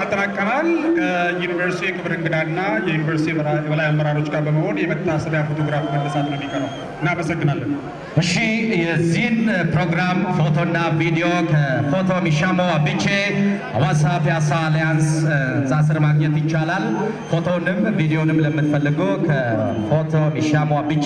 አጠናቀናል። ከዩኒቨርሲቲ ክብር እንግዳና የዩኒቨርሲቲ የበላይ አመራሮች ጋር በመሆን የመታሰቢያ ፎቶግራፍ መነሳት ነው የሚቀረው። እናመሰግናለን። እሺ፣ የዚህን ፕሮግራም ፎቶና ቪዲዮ ከፎቶ ሚሻሞ አብቼ ሐዋሳ ፒያሳ አሊያንስ ህንፃ ስር ማግኘት ይቻላል። ፎቶንም ቪዲዮንም ለምትፈልጉ ከፎቶ ሚሻሞ አብቼ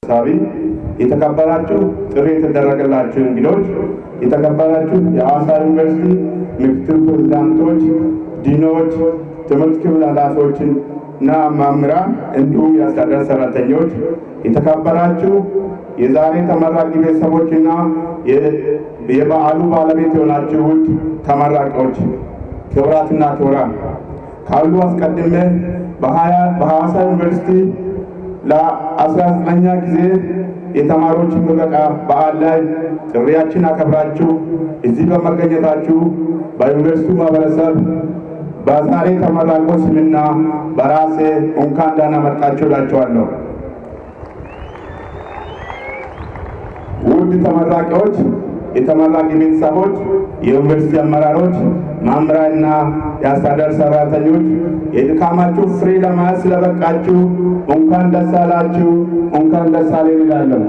ሳቢ፣ የተከበራችሁ ጥሪ የተደረገላችሁ እንግዶች፣ የተከበራችሁ የሐዋሳ ዩኒቨርሲቲ ምክትል ፕሬዝዳንቶች፣ ዲኖች፣ ትምህርት ክፍል ኃላፊዎችን እና መምህራን እንዲሁም የአስተዳደር ሰራተኞች፣ የተከበራችሁ የዛሬ ተመራቂ ቤተሰቦችና የበዓሉ ባለቤት የሆናችሁ ውድ ተመራቂዎች፣ ክቡራትና ክቡራን፣ ካሉ አስቀድሜ በሐዋሳ ዩኒቨርሲቲ ለ19ኛ ጊዜ የተማሪዎች ምረቃ በዓል ላይ ጥሪያችን አከብራችሁ እዚህ በመገኘታችሁ በዩኒቨርሲቲው ማህበረሰብ በዛሬ ተመራቂዎች ስምና በራሴ እንኳን ደህና መጣችሁ እላችኋለሁ። ውድ ተመራቂዎች፣ የተመራቂ ቤተሰቦች፣ የዩኒቨርሲቲ አመራሮች፣ መምህራንና የአስተዳደር ሰራተኞች የድካማችሁ ፍሬ ለማየት ስለበቃችሁ እንኳን ደስ አላችሁ፣ እንኳን ደስ አለን እላለሁ።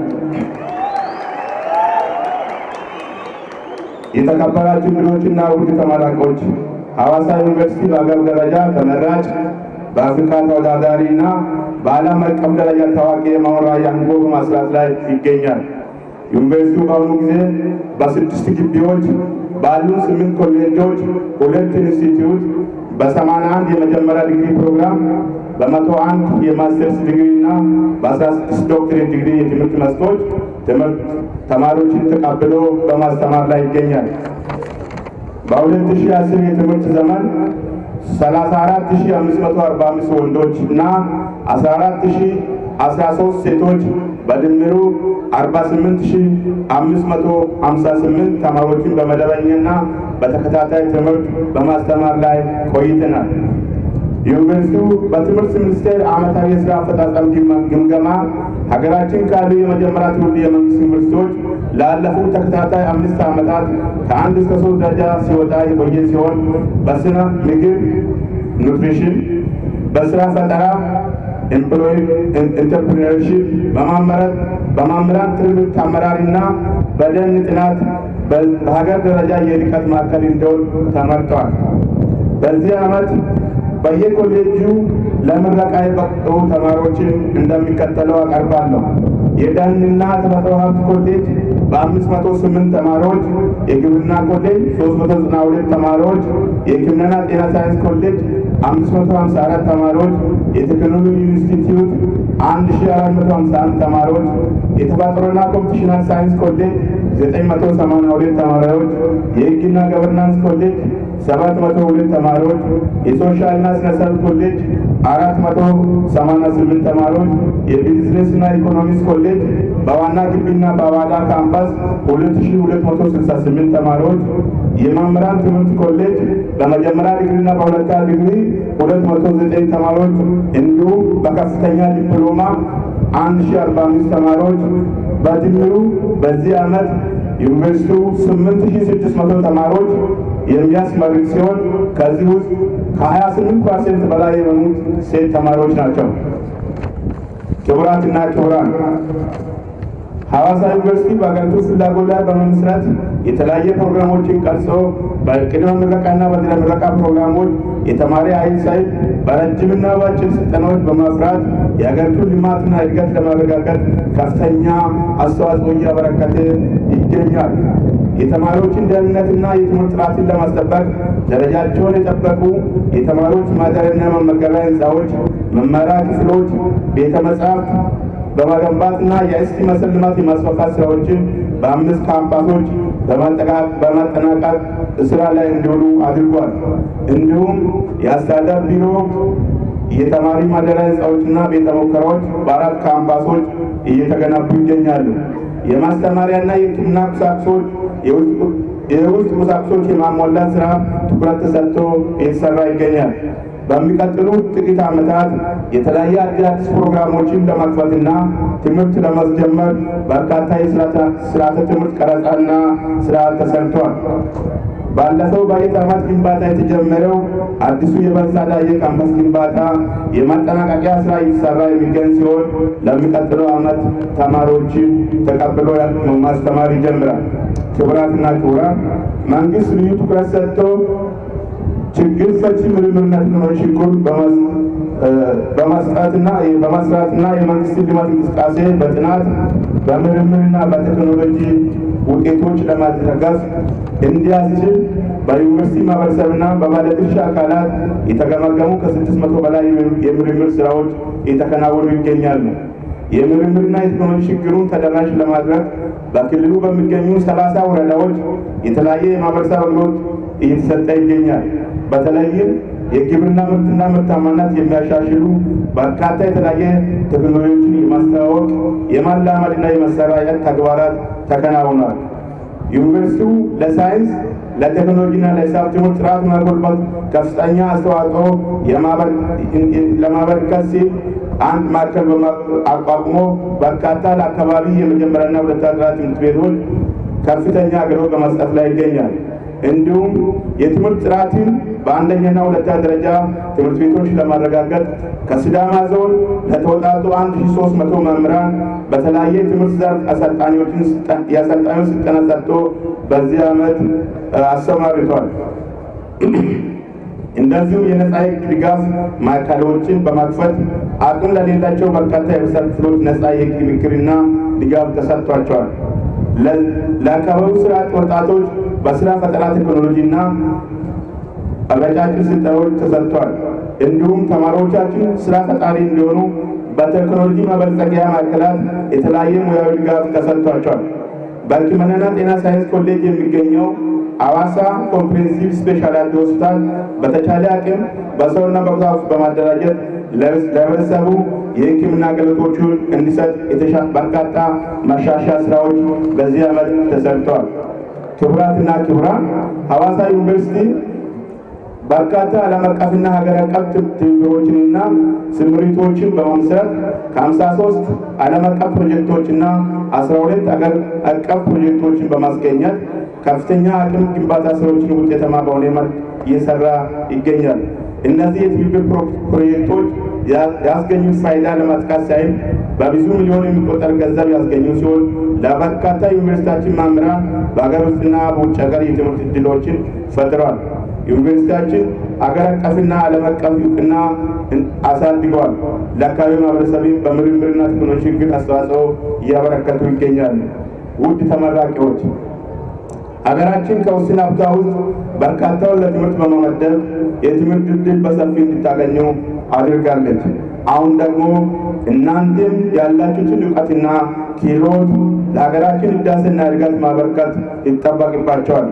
የተከበራችሁ እንግዶችና ውድ ተመራቂዎች፣ ሐዋሳ ዩኒቨርሲቲ በአገር ደረጃ ተመራጭ፣ በአፍሪካ ተወዳዳሪና በዓለም አቀፍ ደረጃ ታዋቂ የመሆን ራዕይ አንግቦ በመስራት ላይ ይገኛል። ዩኒቨርሲቲው በአሁኑ ጊዜ በ6 ግቢዎች ባሉ 8 ኮሌጆች፣ 2 ኢንስቲትዩት፣ በ81 የመጀመሪያ ዲግሪ ፕሮግራም፣ በ101 የማስተርስ ዲግሪ እና በ16 ዶክትሬት ዲግሪ የትምህርት መስኮች ተማሪዎችን ተቀብሎ በማስተማር ላይ ይገኛል። በ2010 የትምህርት ዘመን 34545 ወንዶች እና 14013 ሴቶች በድምሩ 48558 ተማሪዎችን በመደበኛና በተከታታይ ትምህርት በማስተማር ላይ ቆይተናል። ዩኒቨርሲቲው በትምህርት ሚኒስቴር ዓመታዊ የሥራ አፈጻጸም ግምገማ ሀገራችን ካሉ የመጀመሪያ ትውልድ የመንግስት ዩኒቨርሲቲዎች ላለፉት ተከታታይ 5 ዓመታት ከ1 እስከ 3 ደረጃ ሲወጣ የቆየ ሲሆን በስነ ምግብ ኑትሪሽን፣ በስራ ፈጠራ ኢንተርፕሪነርሺፕ፣ በመምህራን ትምህርት አመራርና በደን ጥናት በሀገር ደረጃ የልቀት ማዕከል እንዲሆን ተመርጠዋል። በዚህ ዓመት በየኮሌጁ ለምረቃ የበቁ ተማሪዎችን እንደሚከተለው አቀርባለሁ። የደንና ተፈጥሮ ሀብት ኮሌጅ በ508 ተማሪዎች፣ የግብርና ኮሌጅ 392 ተማሪዎች፣ የሕክምናና ጤና ሳይንስ ኮሌጅ 554 ተማሪዎች፣ የቴክኖሎጂ ኢንስቲትዩት 1451 ተማሪዎች፣ የተፈጥሮና ኮምፒቲሽናል ሳይንስ ኮሌጅ 982 ተማሪዎች፣ የሕግና ገቨርናንስ ኮሌጅ 702 ተማሪዎች፣ የሶሻልና ስነሳይንስ ኮሌጅ 488 ተማሪዎች፣ የቢዝነስና ኢኮኖሚክስ ኮሌጅ በዋና ግቢና በአዋዳ ካምፓስ 2268 ተማሪዎች፣ የመምህራን ትምህርት ኮሌጅ በመጀመሪያ ዲግሪና በሁለተኛ ዲግሪ 209 ተማሪዎች እንዲሁም በከፍተኛ ዲፕሎማ 1045 ተማሪዎች በድምሩ በዚህ ዓመት ዩኒቨርሲቲው 8600 ተማሪዎች የሚያስመርቅ ሲሆን ከዚህ ውስጥ ከ28% በላይ የሆኑት ሴት ተማሪዎች ናቸው። ክቡራትና ክቡራን፣ ሐዋሳ ዩኒቨርሲቲ በአገሪቱ ፍላጎት ላይ በመመስረት የተለያየ ፕሮግራሞችን ቀርጾ በቅድመ ምረቃና በድህረ ምረቃ ፕሮግራሞች የተማሪ ኃይል ሳይል በረጅምና በአጭር ስልጠናዎች በማፍራት የአገሪቱን ልማትና እድገት ለማረጋገጥ ከፍተኛ አስተዋጽኦ እያበረከተ ይገኛል። የተማሪዎችን ደህንነትና የትምህርት ጥራትን ለማስጠበቅ ደረጃቸውን የጠበቁ የተማሪዎች ማደሪያና መመገቢያ ህንፃዎች፣ መማሪያ ክፍሎች፣ ቤተ መጻሕፍት በመገንባትና የአይሲቲ መሰረተ ልማት የማስፋፋት ስራዎችን በ5 ካምፓሶች በማጠናቀቅ ስራ ላይ እንዲውሉ አድርጓል። እንዲሁም የአስተዳደር ቢሮ የተማሪ ማደሪያ ህንፃዎችና ቤተ ሙከራዎች በ4 ካምፓሶች እየተገነቡ ይገኛሉ። የማስተማሪያና የሕክምና ቁሳቁሶች የውስጥ ቁሳቁሶች የማሟላት ስራ ትኩረት ተሰጥቶ እየተሰራ ይገኛል። በሚቀጥሉት ጥቂት ዓመታት የተለያዩ አዲስ ፕሮግራሞችን ለመክፈትና ትምህርት ለማስጀመር በርካታ የስርዓተ ትምህርት ቀረጻና ስርዓት ተሰርቷል። ባለፈው በጀት ዓመት ግንባታ የተጀመረው አዲሱ የበንሳዳዬ ካምፓስ ግንባታ የማጠናቀቂያ ስራ እየተሰራ የሚገኝ ሲሆን ለሚቀጥለው ዓመት ተማሪዎችን ተቀብሎ ማስተማር ይጀምራል። ክቡራትና ክቡራን፣ መንግስት ልዩ ትኩረት ሰጥቶ ችግር ፈቺ ምርምርና ቴክኖሎጂ ሽግግር በመስራትና የመንግስት ልማት እንቅስቃሴ በጥናት በምርምርና በቴክኖሎጂ ውጤቶች ለማስደገፍ እንዲያስችል በዩኒቨርሲቲ ማህበረሰብና በባለድርሻ አካላት የተገመገሙ ከ600 በላይ የምርምር ስራዎች እየተከናወኑ ይገኛሉ። የምርምርና የቴክኖሎጂ ችግሩን ተደራሽ ለማድረግ በክልሉ በሚገኙ 30 ወረዳዎች የተለያየ የማህበረሰብ አገልግሎት እየተሰጠ ይገኛል። በተለይም የግብርና ምርትና ምርታማነት የሚያሻሽሉ በርካታ የተለያየ ቴክኖሎጂዎችን የማስተዋወቅ የማላመድና የመሰራጨት ተግባራት ተከናውኗል። ዩኒቨርሲቲው ለሳይንስ ለቴክኖሎጂና ለሂሳብ ትምህርት ጥራት ማጎልበት ከፍተኛ አስተዋጽኦ ለማበርከት ሲል አንድ ማዕከል አቋቁሞ በርካታ ለአካባቢ የመጀመሪያና ሁለተኛ ደረጃ ትምህርት ቤቶች ከፍተኛ አገልግሎት በመስጠት ላይ ይገኛል። እንዲሁም የትምህርት ጥራትን በአንደኛና ሁለተኛ ደረጃ ትምህርት ቤቶች ለማረጋገጥ ከሲዳማ ዞን ለተወጣጡ 1300 መምህራን በተለያየ ትምህርት ዘርፍ የአሰልጣኞች ስልጠና ሰጥቶ በዚህ ዓመት አሰማርቷል። እንደዚሁም የነጻ የህግ ድጋፍ ማዕከሎችን በማክፈት አቅም ለሌላቸው በርካታ የህብረተሰብ ክፍሎች ነጻ የህግ ምክርና ድጋፍ ተሰጥቷቸዋል። ለአካባቢው ስራ አጥ ወጣቶች በስራ ፈጠራ ቴክኖሎጂና አጫጭር ስልጠናዎች ተሰጥቷል። እንዲሁም ተማሪዎቻችን ስራ ፈጣሪ እንዲሆኑ በቴክኖሎጂ ማበልጸጊያ ማዕከላት የተለያየ ሙያዊ ድጋፍ ተሰጥቷቸዋል። በሕክምናና ጤና ሳይንስ ኮሌጅ የሚገኘው ሐዋሳ ኮምፕሬሄንሲቭ ስፔሻላይዝድ ሆስፒታል በተቻለ አቅም በሰውና በቁሳቁስ በማደራጀት ለህብረተሰቡ የሕክምና አገልግሎቶቹን እንዲሰጥ በርካታ ማሻሻያ ስራዎች በዚህ ዓመት ተሰርተዋል። ክቡራትና ክቡራን፣ ሐዋሳ ዩኒቨርሲቲ በርካታ ዓለም አቀፍና ሀገር አቀፍ ትብብሮችንና ስምሪቶችን በመመስረት ከ53 ዓለም አቀፍ ፕሮጀክቶችና 12 ሀገር አቀፍ ፕሮጀክቶችን በማስገኘት ከፍተኛ አቅም ግንባታ ስራዎችን ውጤታማ በሆነ መልክ እየሰራ ይገኛል። እነዚህ የትብብር ፕሮጀክቶች ያስገኙት ፋይዳ ለማጥቃት ሳይሆን በብዙ ሚሊዮን የሚቆጠር ገንዘብ ያስገኙ ሲሆን ለበርካታ ዩኒቨርሲቲያችን መምህራን በሀገር ውስጥና በውጭ ሀገር የትምህርት ዕድሎችን ፈጥረዋል። ዩኒቨርሲቲያችን አገር አቀፍና ዓለም አቀፍ እውቅና አሳድገዋል። ለአካባቢ ማህበረሰብ በምርምርና ቴክኖሎጂ ችግር አስተዋጽኦ እያበረከቱ ይገኛሉ። ውድ ተመራቂዎች፣ ሀገራችን ከውስን ሀብቷ ውስጥ በርካታውን ለትምህርት በመመደብ የትምህርት ዕድል በሰፊ እንድታገኙ አድርጋለች። አሁን ደግሞ እናንተም ያላችሁትን እውቀትና ክህሎት ለሀገራችን ህዳሴና እድገት ማበርከት ይጠበቅባቸዋል።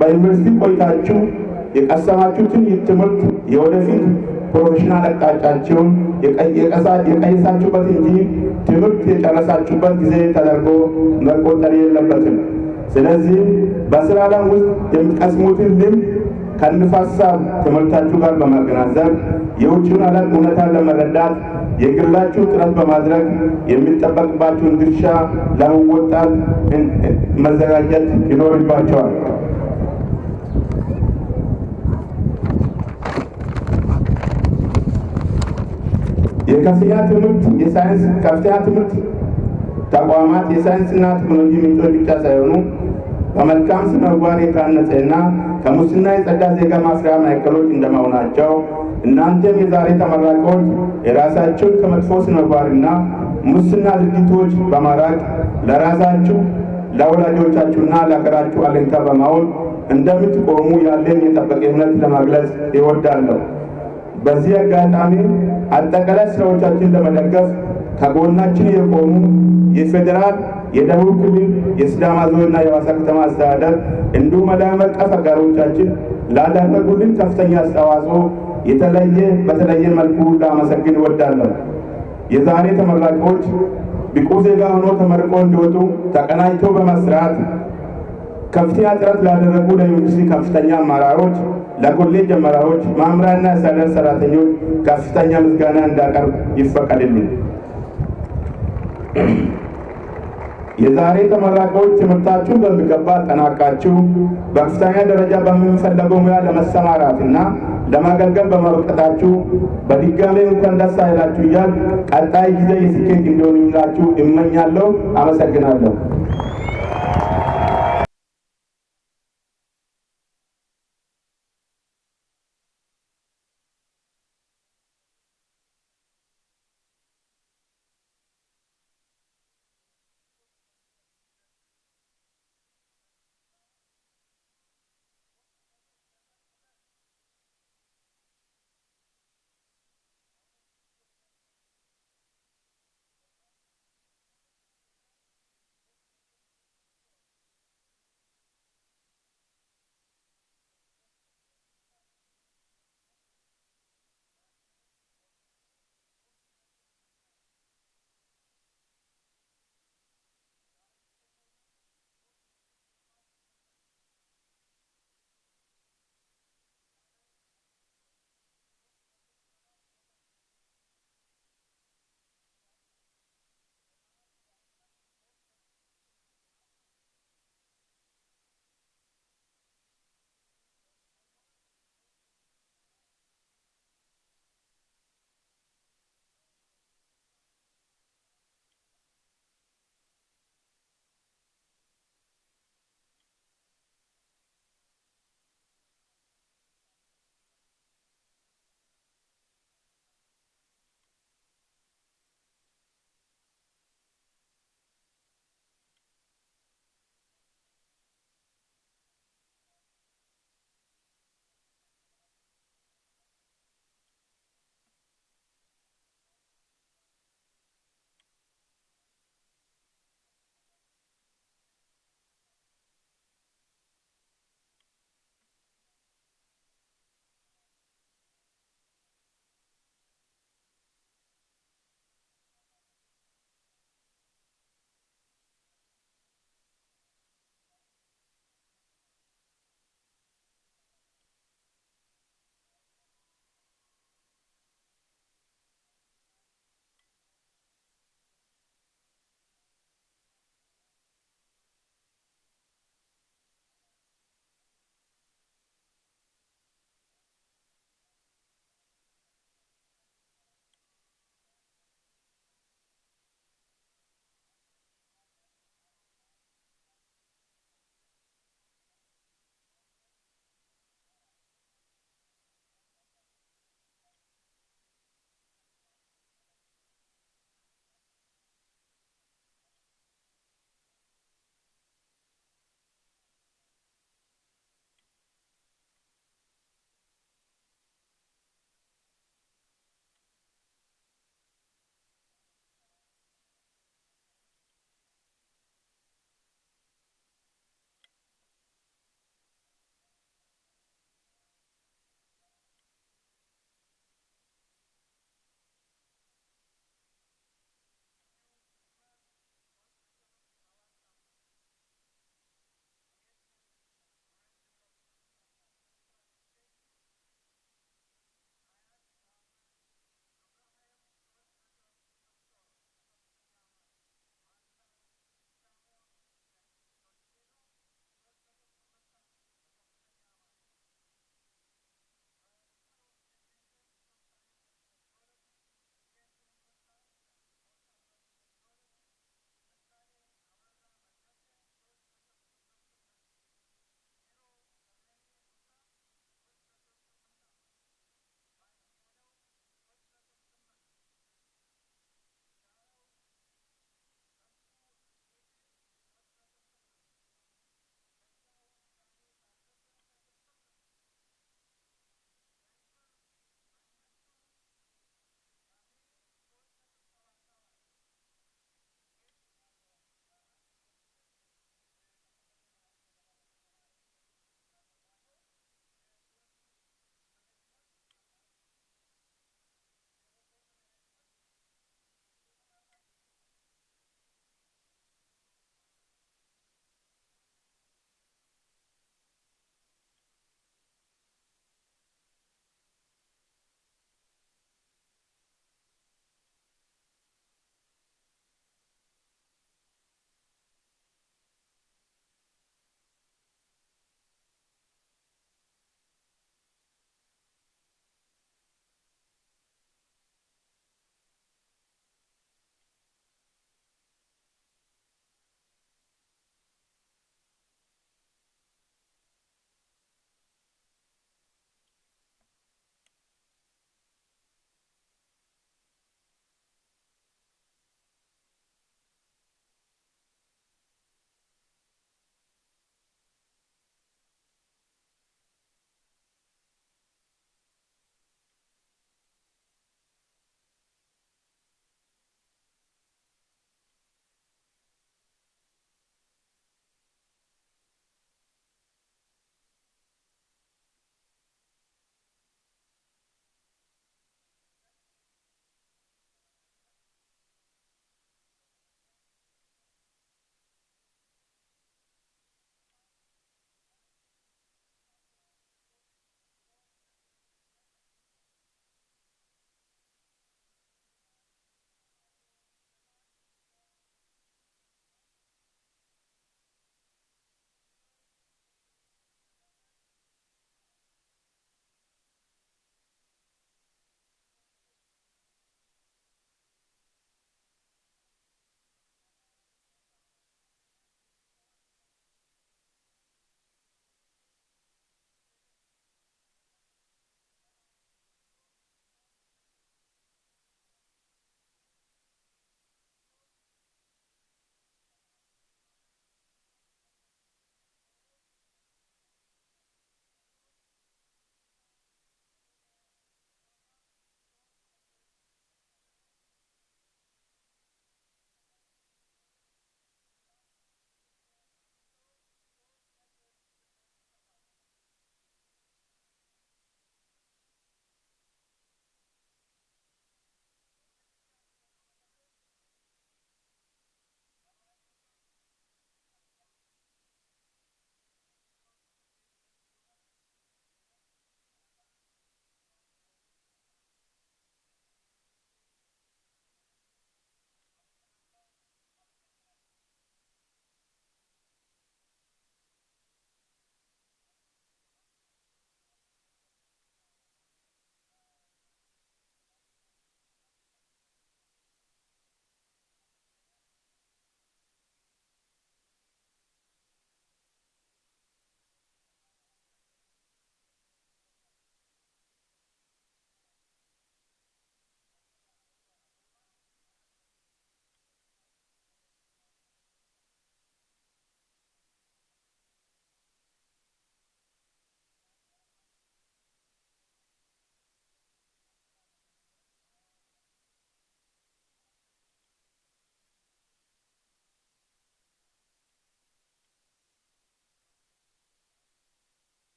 በዩኒቨርሲቲ ቆይታችሁ የቀሰማችሁትን ትምህርት የወደፊት ፕሮፌሽናል አቅጣጫችሁን የቀየሳችሁበት እንጂ ትምህርት የጨረሳችሁበት ጊዜ ተደርጎ መቆጠር የለበትም። ስለዚህ በስራ ዓለም ውስጥ የምትቀስሙትን ልምድ ከንፋሳ ትምህርታችሁ ጋር በማገናዘብ የውጭውን ዓለም እውነታ ለመረዳት የግላችሁ ጥረት በማድረግ የሚጠበቅባችሁን ድርሻ ለመወጣት መዘጋጀት ይኖርባቸዋል። የከፍተኛ ትምህርት የሳይንስ ከፍተኛ ትምህርት ተቋማት የሳይንስና ቴክኖሎጂ ምንጮች ብቻ ሳይሆኑ በመልካም ስነ ምግባር የታነጸና ከሙስና የጸዳ ዜጋ ማፍሪያ ማዕከሎች እንደመሆናቸው እናንተም የዛሬ ተመራቂዎች የራሳችሁን ከመጥፎ ስነ ምግባርና ሙስና ድርጊቶች በማራቅ ለራሳችሁ ለወላጆቻችሁና ለሀገራችሁ አለኝታ በመሆን እንደምትቆሙ ያለኝ የጠበቀ እምነት ለመግለጽ ይወዳለሁ። በዚህ አጋጣሚ አጠቃላይ ስራዎቻችን ለመደገፍ ከጎናችን የቆሙ የፌዴራል፣ የደቡብ ክልል፣ የሲዳማ ዞንና የሐዋሳ ከተማ አስተዳደር እንዲሁም ዓለም አቀፍ አጋሮቻችን ላደረጉልን ከፍተኛ አስተዋጽኦ በተለየ መልኩ ላመሰግን እወዳለሁ። የዛሬ ተመራቂዎች ብቁ ዜጋ ሆኖ ተመርቆ እንዲወጡ ተቀናጅቶ በመስራት ከፍተኛ ጥረት ላደረጉ ለዩኒቨርሲቲ ከፍተኛ አመራሮች፣ ለኮሌጅ አመራሮች፣ መምህራንና የአስተዳደር ሰራተኞች ከፍተኛ ምስጋና እንዳቀርብ ይፈቀድልኝ። የዛሬ ተመራቂዎች ትምህርታችሁን በሚገባ አጠናቃችሁ በከፍተኛ ደረጃ በሚፈለገው ሙያ ለመሰማራትና ለማገልገል በመብቃታችሁ በድጋሜ እንኳን ደስ አላችሁ እያል ቀጣይ ጊዜ የስኬት እንዲሆንላችሁ እመኛለሁ። አመሰግናለሁ።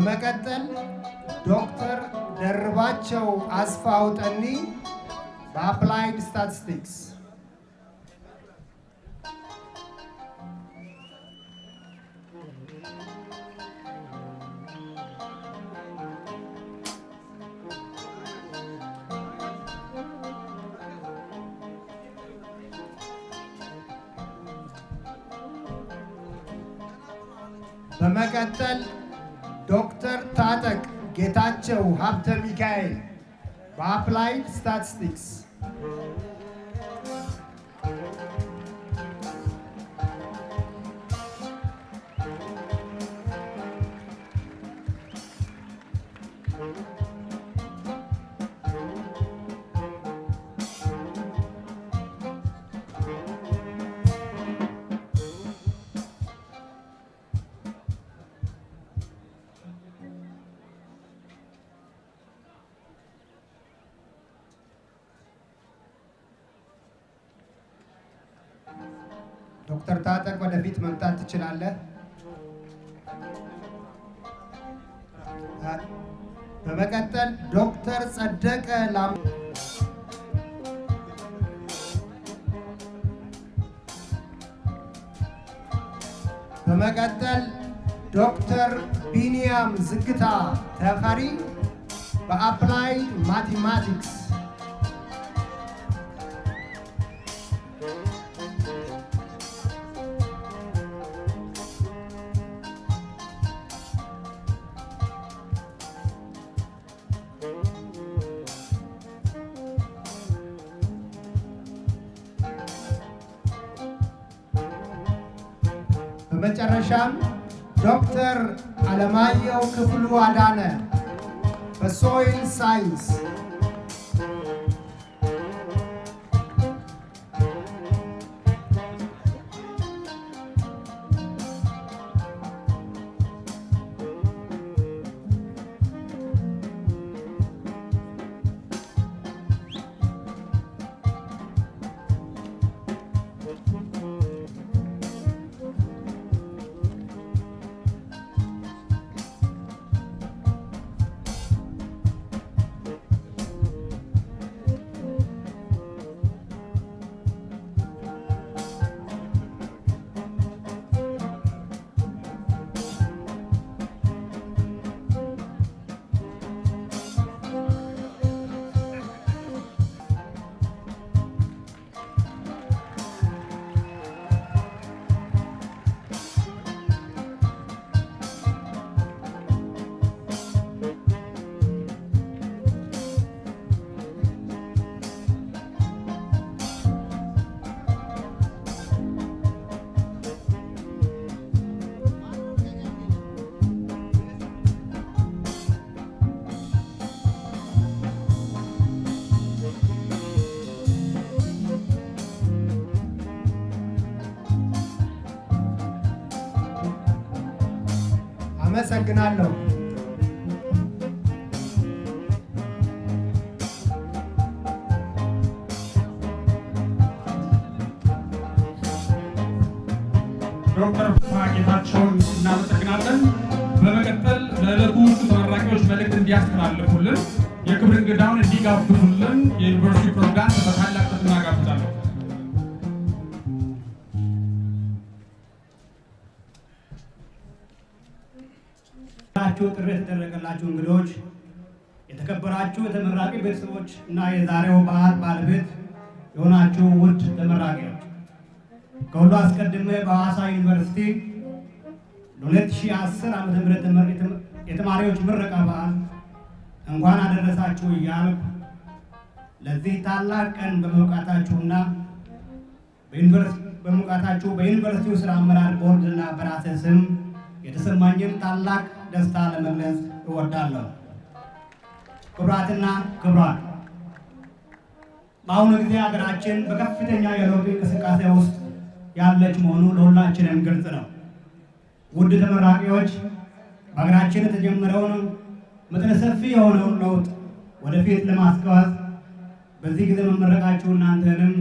በመቀጠል ዶክተር ደርባቸው አስፋው ጠኒ በአፕላይድ ስታቲስቲክስ፣ በመቀጠል ዶክተር ታጠቅ ጌታቸው ሀብተ ሚካኤል በአፕላይድ ስታቲስቲክስ፣ ዶክተር ታጠቅ ወደፊት መምጣት ትችላለህ። በመቀጠል ዶክተር ጸደቀ ላም በመቀጠል ዶክተር ቢኒያም ዝግታ ተፈሪ በአፕላይድ ማቴማቲክስ፣ በመጨረሻም ዶክተር አለማየሁ ክፍሉ አዳነ በሶይል ሳይንስ፣ አመሰግናለሁ። ዶክተር ጌታቸውን እናመሰግናለን። በመቀጠል ለዕለቱ ተመራቂዎች መልእክት እንዲያስተላልፉልን የክብር እንግዳውን እንዲጋብዙልን የዩኒቨርሲቲ ፕሬዝዳንት በታላቅ ትህትና ጋብዛለሁ። ጥሪ የተደረገላችሁ እንግዶች፣ የተከበራችሁ የተመራቂ ቤተሰቦች እና የዛሬው በዓል ባለቤት የሆናችሁ ውድ ተመራቂዎች፣ ከሁሉ አስቀድሜ በሐዋሳ ዩኒቨርሲቲ ለ2010 ዓ.ም የተማሪዎች ምረቃ በዓል እንኳን አደረሳችሁ እያልኩ ለዚህ ታላቅ ቀን በመብቃታችሁና በዩኒቨርሲቲው ስራ አመራር ቦርድና በራሴ ስም የተሰማኝን ታላቅ ደስታ ለመግለጽ እወዳለሁ። ክቡራትና ክቡራን፣ በአሁኑ ጊዜ ሀገራችን በከፍተኛ የለውጥ እንቅስቃሴ ውስጥ ያለች መሆኑ ለሁላችንም ግልጽ ነው። ውድ ተመራቂዎች፣ በሀገራችን የተጀመረውን መጠነ ሰፊ የሆነውን ለውጥ ወደፊት ለማስጓዝ በዚህ ጊዜ መመረቃችሁ እናንተንም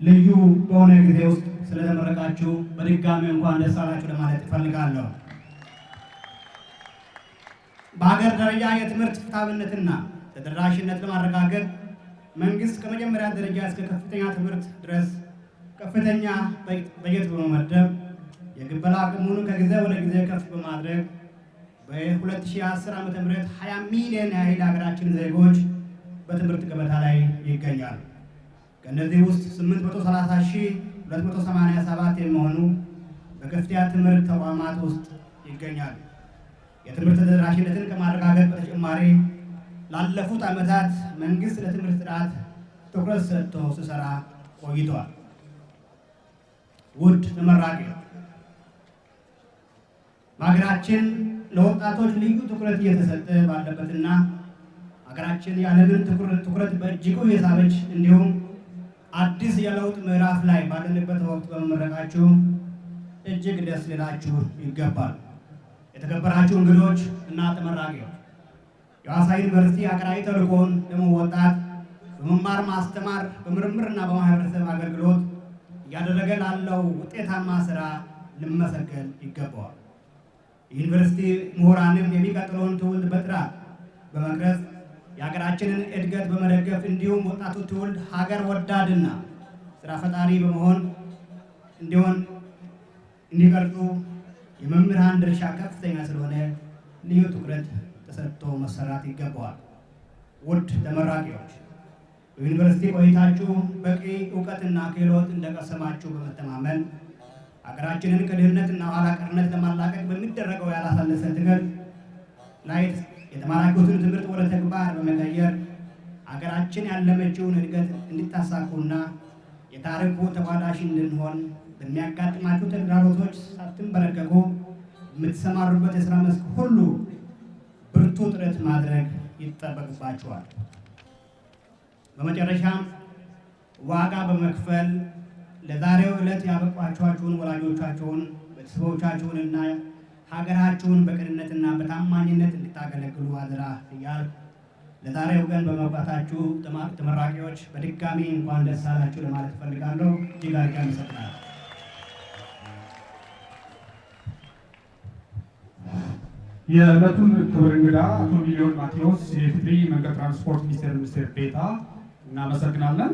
ልዩ በሆነ ጊዜ ውስጥ ስለተመረቃችሁ በድጋሚ እንኳን ደስ አላችሁ ለማለት እፈልጋለሁ። በሀገር ደረጃ የትምህርት ፍትሐዊነትና ተደራሽነት ለማረጋገጥ መንግስት ከመጀመሪያ ደረጃ እስከ ከፍተኛ ትምህርት ድረስ ከፍተኛ በጀት በመመደብ የግበላ አቅሙን ከጊዜ ወደ ጊዜ ከፍ በማድረግ በ2010 ዓ.ም 20 ሚሊዮን ያህል ሀገራችን ዜጎች በትምህርት ገበታ ላይ ይገኛሉ። ከእነዚህ ውስጥ 830,287 የሚሆኑ በከፍተኛ ትምህርት ተቋማት ውስጥ ይገኛሉ። የትምህርት ተደራሽነትን ከማረጋገጥ በተጨማሪ ላለፉት ዓመታት መንግስት ለትምህርት ጥራት ትኩረት ሰጥቶ ሲሰራ ቆይቷል። ውድ ተመራቂዎች፣ በሀገራችን ለወጣቶች ልዩ ትኩረት እየተሰጠ ባለበትና ሀገራችን የዓለምን ትኩረት በእጅጉ የሳበች እንዲሁም አዲስ የለውጥ ምዕራፍ ላይ ባለንበት ወቅት በመመረቃችሁ እጅግ ደስ ሊላችሁ ይገባል። የተከበራችሁ እንግዶች እና ተመራቂዎች፣ የሐዋሳ ዩኒቨርሲቲ ሀገራዊ ተልዕኮውን ለመወጣት በመማር ማስተማር፣ በምርምርና በማህበረሰብ አገልግሎት እያደረገ ላለው ውጤታማ ስራ ሊመሰገን ይገባዋል። የዩኒቨርሲቲ ምሁራንም የሚቀጥለውን ትውልድ በጥራት በመቅረጽ የሀገራችንን እድገት በመደገፍ እንዲሁም ወጣቱ ትውልድ ሀገር ወዳድና ስራ ፈጣሪ በመሆን እንዲቀርጹ የመምህራን ድርሻ ከፍተኛ ስለሆነ ልዩ ትኩረት ተሰጥቶ መሰራት ይገባዋል። ውድ ተመራቂዎች፣ በዩኒቨርሲቲ ቆይታችሁ በቂ እውቀትና ክህሎት እንደቀሰማችሁ በመተማመን ሀገራችንን ከድህነትና ኋላ ቀርነት ለማላቀቅ በሚደረገው ያላሳለሰ ትግል ላይ የተማራችሁትን ትምህርት ወደ ተግባር በመቀየር ሀገራችን ያለመችውን እድገት እንድታሳኩና የታሪኩ ተቋዳሽ እንድንሆን በሚያጋጥማችሁ ተግዳሮቶች ሳትንበረከኩ የምትሰማሩበት የሥራ መስክ ሁሉ ብርቱ ጥረት ማድረግ ይጠበቅባችኋል። በመጨረሻም ዋጋ በመክፈል ለዛሬው ዕለት ያበቋችኋችሁን ወላጆቻችሁን፣ ቤተሰቦቻችሁንና ሀገራችሁን በቅንነትና በታማኝነት እንድታገለግሉ አደራ እያልኩ ለዛሬው ቀን በመብቃታችሁ ተመራቂዎች በድጋሚ እንኳን ደስ አላችሁ ለማለት እፈልጋለሁ። እጅግ አድርጌ አመሰግናለሁ። የዕለቱን ክብር እንግዳ አቶ ሚሊዮን ማቴዎስ የኢፌዴሪ መንገድ ትራንስፖርት ሚኒስቴር ዴኤታ እናመሰግናለን።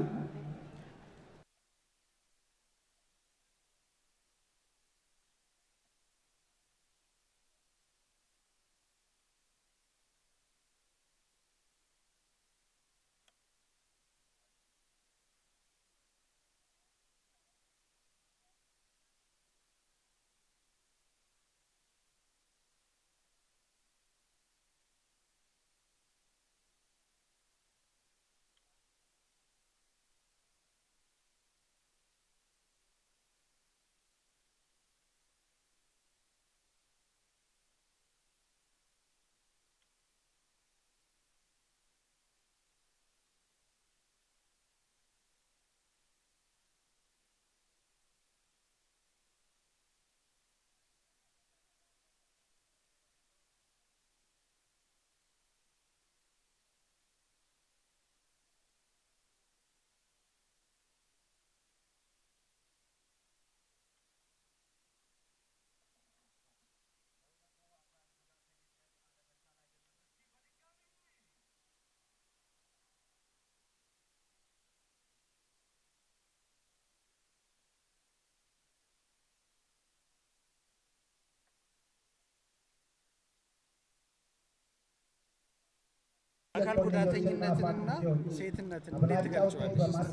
አካል ጉዳተኝነትንና ሴትነትን እንዴት ትገልጫለሽ?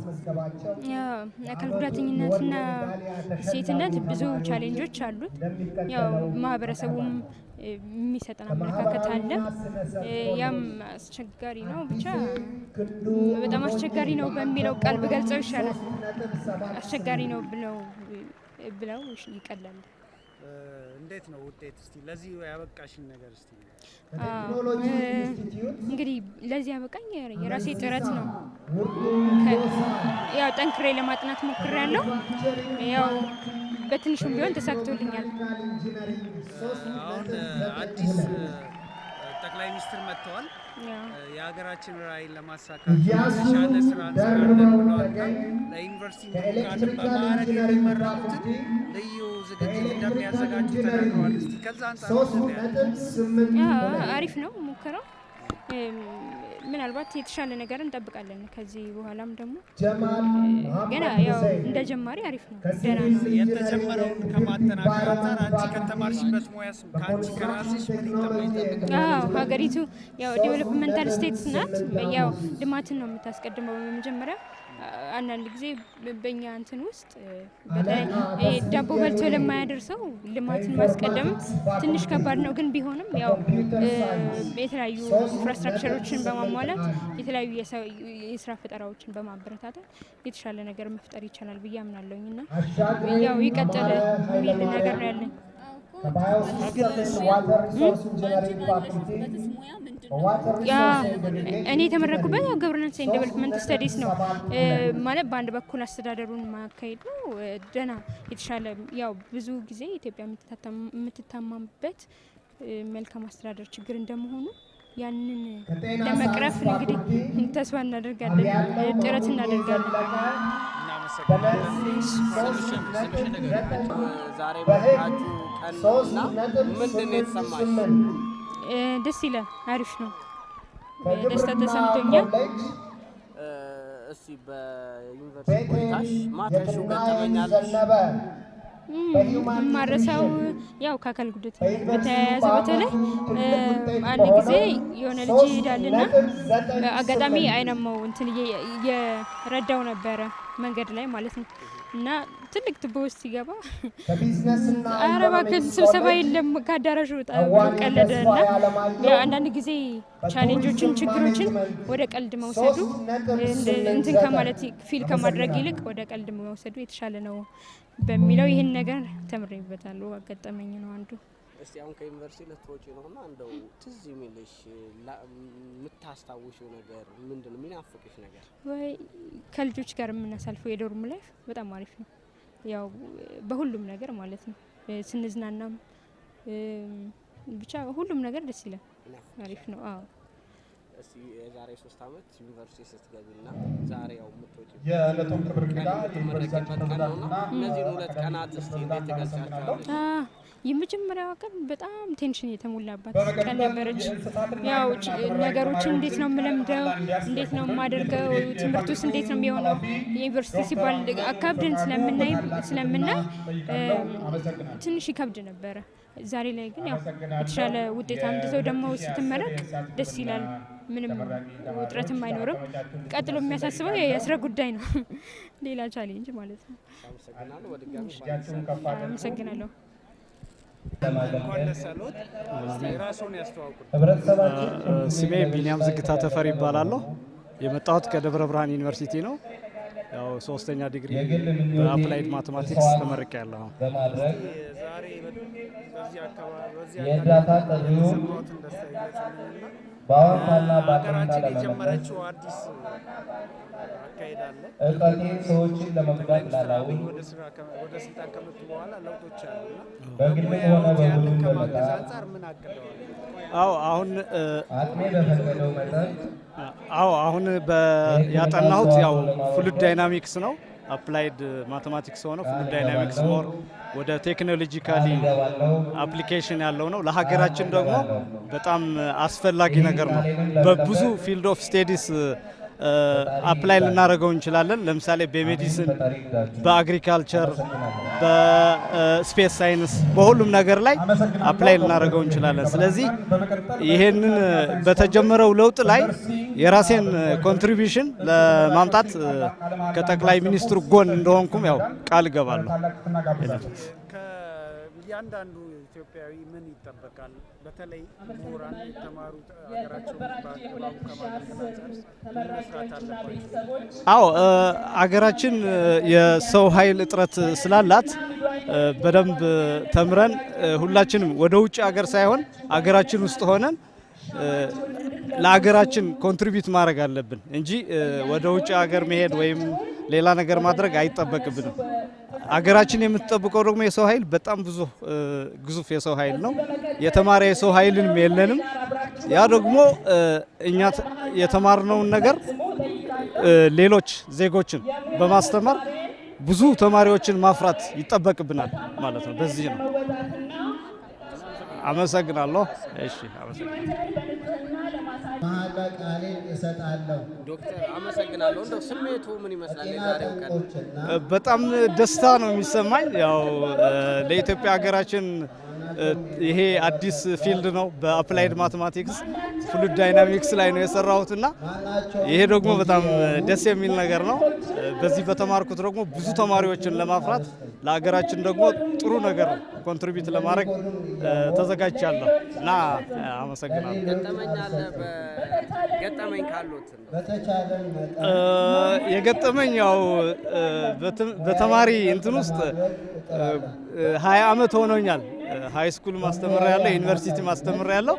አካል ጉዳተኝነትና ሴትነት ብዙ ቻሌንጆች አሉት። ያው ማህበረሰቡም የሚሰጠን አመለካከት አለ። ያም አስቸጋሪ ነው። ብቻ በጣም አስቸጋሪ ነው በሚለው ቃል ብገልጸው ይሻላል። አስቸጋሪ ነው ብለው ይቀላል። እንዴት ነው ውጤት? እስቲ ለዚህ ያበቃሽን ነገር እስቲ እንግዲህ ለዚህ ያበቃኝ የራሴ ጥረት ነው። ያው ጠንክሬ ለማጥናት ሞክሬያለሁ። ያው በትንሹም ቢሆን ተሳክቶልኛል። አሁን አዲስ ጠቅላይ ሚኒስትር መጥተዋል። የሀገራችን ራዕይን ለማሳካት እያሱ የተሻለ ስራ እንሰራለን ብለዋል። ለዩኒቨርሲቲ ምሩቃን በማዕረግ የሚመረቁትን ልዩ ዝግጅት እንደሚያዘጋጁ ተናግረዋል። እስቲ ከዛ አንጻር 3.8 አሪፍ ነው ሙከራው። ምናልባት የተሻለ ነገር እንጠብቃለን ከዚህ በኋላም ደግሞ ገና ያው እንደ ጀማሪ አሪፍ ነው። ደህና ነው። የተጀመረውን ከማጠናከር አንጻር አንቺ ከተማርሽበት ሙያስ ከአንቺ ከራስሽ ምን ይጠበቃል? ሀገሪቱ ያው ዴቨሎፕመንታል ስቴትስ ናት። ያው ልማትን ነው የምታስቀድመው በመጀመሪያ። አንዳንድ ጊዜ በእኛ እንትን ውስጥ በተለይ ዳቦ በልቶ ለማያደርሰው ልማትን ማስቀደም ትንሽ ከባድ ነው። ግን ቢሆንም ያው የተለያዩ ኢንፍራስትራክቸሮችን በማሟላት የተለያዩ የስራ ፈጠራዎችን በማበረታታት የተሻለ ነገር መፍጠር ይቻላል ብዬ አምናለሁኝ እና ያው ይቀጥል የሚል ነገር ነው ያለኝ። እኔ የተመረኩበት ያው ገቨርናንስ ኤንድ ዴቨሎፕመንት ስተዲስ ነው ማለት በአንድ በኩል አስተዳደሩን ማካሄድ ነው። ደህና የተሻለ ያው ብዙ ጊዜ ኢትዮጵያ የምትታማበት መልካም አስተዳደር ችግር እንደመሆኑ ያንን ለመቅረፍ እንግዲህ ተስፋ እናደርጋለን፣ ጥረት እናደርጋለን። ዛሬ መጣችሁ ቀንና ምንድን ነው የተሰማሽ? ደስ ይላል። አሪፍ ነው። ደስታ ተሰምቶኛል። እስቲ በዩኒቨርሲቲ ቆይታሽ ማትረሺው ገጠመኛለሽ? ማረሳው ያው ከአካል ጉዳት በተያያዘ በተለይ አንድ ጊዜ የሆነ ልጅ ይሄዳልና አጋጣሚ አይነማው እንትን እየረዳው ነበረ መንገድ ላይ ማለት ነው እና ትልቅ ቱቦ ውስጥ ሲገባ ኧረ እባክህ ስብሰባ የለም ከአዳራሹ ወጣ ቀለደና አንዳንድ ጊዜ ቻሌንጆችን ችግሮችን ወደ ቀልድ መውሰዱ እንትን ከማለት ፊል ከማድረግ ይልቅ ወደ ቀልድ መውሰዱ የተሻለ ነው በሚለው ይህን ነገር ተምሬበታለሁ። አጋጠመኝ ነው አንዱ። እስቲ አሁን ከዩኒቨርሲቲ ልትወጪ ነውና እንደው ትዝ የሚልሽ የምታስታውሽው ነገር ምንድን ነው? የሚናፍቅሽ ነገር? ወይ ከልጆች ጋር የምናሳልፈው የዶርም ላይፍ በጣም አሪፍ ነው። ያው በሁሉም ነገር ማለት ነው። ስንዝናናም ብቻ ሁሉም ነገር ደስ ይላል። አሪፍ ነው። አዎ። እስቲ የዛሬ 3 አመት ዩኒቨርሲቲ ስትገቢና ዛሬ ያው የምትወጪ የዕለቱን ክብር እንግዳ የተመረቂበት ቀን ነውና እነዚህን 2 ቀናት እስቲ እንዴት ትገልጻቸዋለሽ? የመጀመሪያዋ ቀን በጣም ቴንሽን የተሞላባት ቀን ነበረች። ያው ነገሮችን እንዴት ነው የምለምደው፣ እንዴት ነው የማደርገው፣ ትምህርት ውስጥ እንዴት ነው የሚሆነው፣ ዩኒቨርሲቲ ሲባል አካብደን ስለምናይ ትንሽ ይከብድ ነበረ። ዛሬ ላይ ግን ያው የተሻለ ውጤት አምጥተው ደግሞ ስትመረቅ ደስ ይላል። ምንም ውጥረትም አይኖርም። ቀጥሎ የሚያሳስበው የስራ ጉዳይ ነው፣ ሌላ ቻሌንጅ ማለት ነው። አመሰግናለሁ። ስሜ ቢኒያም ዝግታ ተፈሪ ይባላለሁ። የመጣሁት ከደብረ ብርሃን ዩኒቨርሲቲ ነው። ያው 3ኛ ዲግሪ በአፕላይድ ማቴማቲክስ ተመርቄያለሁ። የእርዳታ ጥሪውን በአዋሳና ሀገራችን የጀመረችው አዲስ አካሄድ አለ። እውቀቴን ሰዎችን ለመጉዳት ላላውል ወደ ስልጣን ከመጡ በኋላ ለውጦች አሉ። በግልም ሆነ በቡድን ከማገዝ አንጻር ምን አቅደዋል? አዎ አሁን አቅሜ በፈቀደው መጠን አሁን ያጠናሁት ያው ፍሉድ ዳይናሚክስ ነው። አፕላይድ ማቴማቲክስ ሆነ ፍሉድ ዳይናሚክስ ሞር ወደ ቴክኖሎጂካሊ አፕሊኬሽን ያለው ነው። ለሀገራችን ደግሞ በጣም አስፈላጊ ነገር ነው። በብዙ ፊልድ ኦፍ ስቴዲስ አፕላይ ልናደርገው እንችላለን። ለምሳሌ በሜዲሲን፣ በአግሪካልቸር፣ በስፔስ ሳይንስ በሁሉም ነገር ላይ አፕላይ ልናደርገው እንችላለን። ስለዚህ ይሄንን በተጀመረው ለውጥ ላይ የራሴን ኮንትሪቢዩሽን ለማምጣት ከጠቅላይ ሚኒስትሩ ጎን እንደሆንኩም ያው ቃል እገባለሁ። ከእያንዳንዱ ኢትዮጵያዊ ምን ይጠበቃል? በተለይ ምሁራን የተማሩት ሀገራቸውን በአግባቡ ከማገልገል አንጻር መስራት አለባቸው። አዎ አገራችን የሰው ኃይል እጥረት ስላላት በደንብ ተምረን ሁላችንም ወደ ውጭ ሀገር ሳይሆን አገራችን ውስጥ ሆነን ለሀገራችን ኮንትሪቢዩት ማድረግ አለብን እንጂ ወደ ውጭ ሀገር መሄድ ወይም ሌላ ነገር ማድረግ አይጠበቅብንም። አገራችን የምትጠብቀው ደግሞ የሰው ኃይል በጣም ብዙ ግዙፍ የሰው ኃይል ነው። የተማረ የሰው ኃይልንም የለንም። ያ ደግሞ እኛ የተማርነውን ነገር ሌሎች ዜጎችን በማስተማር ብዙ ተማሪዎችን ማፍራት ይጠበቅብናል ማለት ነው። በዚህ ነው። አመሰግናለሁ። እሺ አመሰግናለሁ። መሐላ ቃሌን እሰጣለሁ። ዶክተር አመሰግናለሁ። እንደው ስሜቱ ምን ይመስላል? የዛሬው ቀን በጣም ደስታ ነው የሚሰማኝ። ያው ለኢትዮጵያ ሀገራችን ይሄ አዲስ ፊልድ ነው። በአፕላይድ ማቴማቲክስ ፍሉድ ዳይናሚክስ ላይ ነው የሰራሁትና ይሄ ደግሞ በጣም ደስ የሚል ነገር ነው። በዚህ በተማርኩት ደግሞ ብዙ ተማሪዎችን ለማፍራት ለሀገራችን ደግሞ ጥሩ ነገር ኮንትሪቢዩት ለማድረግ ተዘጋጅቻለሁ እና አመሰግናለሁ። ገጠመኝ ካሉት የገጠመኝ ያው በተማሪ እንትን ውስጥ 20 ዓመት ሆኖኛል። ሃይ ስኩል ማስተምር ያለው ዩኒቨርሲቲ ማስተምር ያለው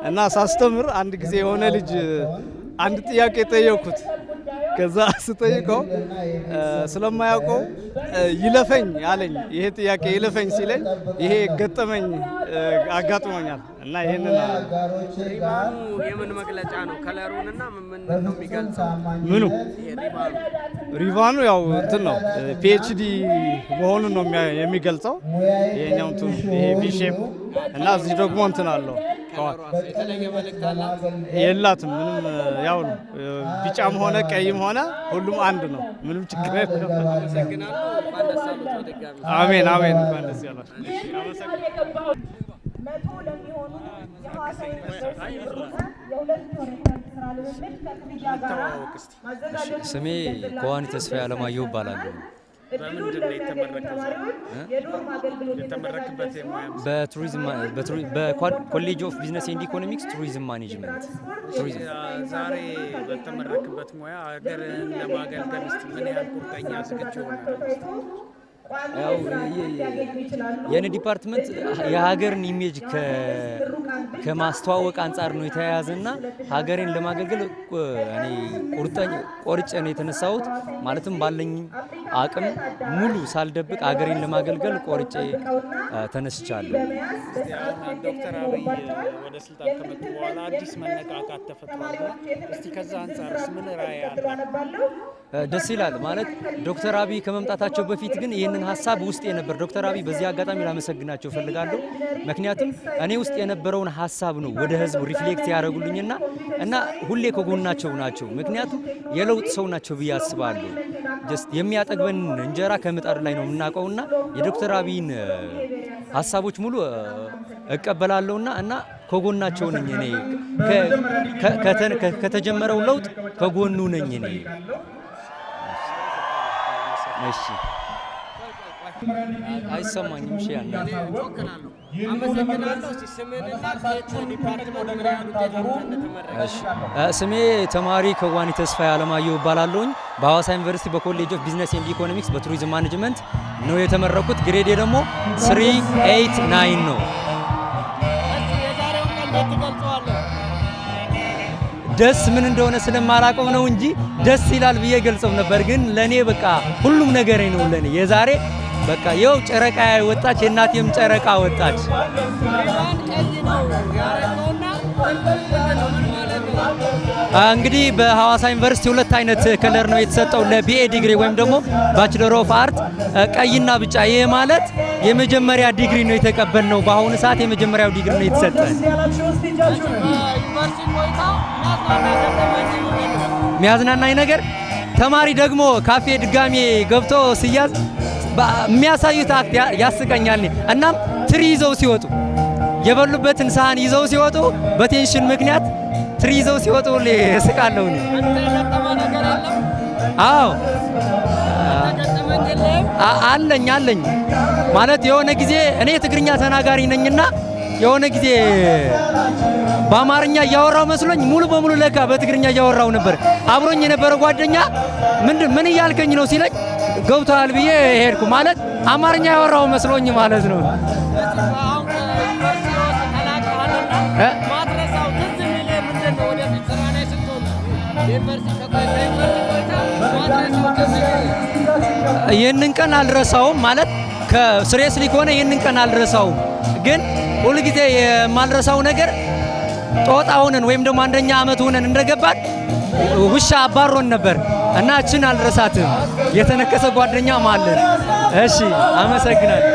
እና ሳስተምር አንድ ጊዜ የሆነ ልጅ አንድ ጥያቄ ጠየቅኩት። ከዛ ስጠይቀው ስለማያውቀው ይለፈኝ አለኝ። ይሄ ጥያቄ ይለፈኝ ሲለኝ ይሄ ገጠመኝ አጋጥሞኛል እና ይሄንን ሪባኑ የምን መግለጫ ነው? ከለሩንና ምን ነው የሚገልጸው? ምኑ ሪባኑ ያው እንትን ነው ፒኤችዲ መሆኑን ነው የሚገልጸው። ይሄኛው እንትን ይሄ ቪ ሼፕ እና እዚህ ደግሞ እንትን አለው የተለየ መልእክት አላት? የላትም። ምንም ያው ነው። ቢጫም ሆነ ቀይም ሆነ ሁሉም አንድ ነው። ምንም ችግር የለም። አመሰግናለሁ። እንኳን ደስ አሉት በድጋሚ። አሜን አሜን። እንኳን ደስ ያላችሁ። አመሰግናለሁ። መቶ ለሚሆኑ የሐዋሳ ዩኒቨርሲቲ የሁለት ወር ስራ ልምምድ ከክፍያ ጋር ማዘጋጀት። ስሜ ከዋኒ ተስፋዬ አለማየሁ እባላለሁ። በምንድን ነው የተመረቀው? የተመረቅበት በቱሪዝም በኮሌጅ ኦፍ ቢዝነስ ኤንድ ኢኮኖሚክስ ቱሪዝም ማኔጅመንት። ዛሬ በተመረቅበት ሙያ ሀገርን ለማገልገል እስቲ ምን ያህል ቁርጠኛ ዝግጁ ሆናል? ያው የኔ ዲፓርትመንት የሀገርን ኢሜጅ ከማስተዋወቅ አንጻር ነው የተያያዘና ሀገሬን ለማገልገል እኔ ቆርጬ ነው የተነሳሁት። ማለትም ባለኝ አቅም ሙሉ ሳልደብቅ ሀገሬን ለማገልገል ቆርጬ ተነስቻለሁ። ዶክተር አብይ ወደ ስልጣን ከመጡ በኋላ አዲስ መነቃቃት ተፈጥሯል። እስቲ ከዛ አንጻርስ ምን ራዕይ አለ? ደስ ይላል። ማለት ዶክተር አብይ ከመምጣታቸው በፊት ግን ይህንን ሀሳብ ውስጥ የነበር ዶክተር አብይ በዚህ አጋጣሚ ላመሰግናቸው ፈልጋለሁ። ምክንያቱም እኔ ውስጥ የነበረውን ሀሳብ ነው ወደ ህዝቡ ሪፍሌክት ያደረጉልኝና ሁሌ ከጎናቸው ናቸው። ምክንያቱም የለውጥ ሰው ናቸው ብዬ አስባለሁ። ጀስት የሚያጠግበን እንጀራ ከምጣድ ላይ ነው የምናውቀውና የዶክተር አብይን ሀሳቦች ሙሉ እቀበላለሁና ከጎናቸው ነኝ እኔ ከተጀመረው ለውጥ ከጎኑ ነኝ እኔ። እሺ አይሰማኝም። እሺ ያና አመሰግናለሁ። እስቲ ስምህንና ዲፓርትመንት ምን ያህል ውጤት እንደተመረቀ? እሺ ስሜ ተማሪ ከዋኒ ተስፋዬ አለማየሁ እባላለሁኝ። በሐዋሳ ዩኒቨርሲቲ በኮሌጅ ኦፍ ቢዝነስ ኤንድ ኢኮኖሚክስ በቱሪዝም ማኔጅመንት ነው የተመረኩት። ግሬዴ ደግሞ 389 ነው። የዛሬውን ቀን እንዴት ትገልጸዋለህ? ደስ ምን እንደሆነ ስለማላውቀው ነው እንጂ ደስ ይላል ብዬ ገልጸው ነበር። ግን ለኔ በቃ ሁሉም ነገሬ ነው ለኔ። የዛሬ በቃ ይኸው ጨረቃ ወጣች፣ የእናቴም ጨረቃ ወጣች። እንግዲህ በሐዋሳ ዩኒቨርሲቲ ሁለት አይነት ከለር ነው የተሰጠው ለቢኤ ዲግሪ ወይም ደግሞ ባችለር ኦፍ አርት፣ ቀይና ብጫ። ይሄ ማለት የመጀመሪያ ዲግሪ ነው የተቀበልነው። በአሁኑ ሰዓት የመጀመሪያው ዲግሪ ነው የተሰጠን። የሚያዝናናኝ ነገር ተማሪ ደግሞ ካፌ ድጋሜ ገብቶ ሲያዝ የሚያሳዩት አክት ያስቀኛል። እናም ትሪ ይዘው ሲወጡ የበሉበትን ሳህን ይዘው ሲወጡ በቴንሽን ምክንያት ትሪ ይዘው ሲወጡ እስቃለሁ። አዎ አለኝ ማለት የሆነ ጊዜ እኔ ትግርኛ ተናጋሪ ነኝና የሆነ ጊዜ በአማርኛ እያወራው መስሎኝ ሙሉ በሙሉ ለካ በትግርኛ እያወራው ነበር። አብሮኝ የነበረው ጓደኛ ምን እያልከኝ ነው ሲለኝ ገብቷል ብዬ ሄድኩ። ማለት አማርኛ ያወራው መስሎኝ ማለት ነው። ይህንን ቀን አልረሳውም። ማለት ከስሬስሊ ከሆነ ይህንን ቀን አልረሳውም። ግን ሁል ጊዜ የማልረሳው ነገር ጦጣ ሆነን ወይም ደግሞ አንደኛ ዓመት ሆነን እንደገባን ውሻ አባሮን ነበር እና እችን አልረሳትም። የተነከሰ ጓደኛም አለን። እሺ አመሰግናለሁ።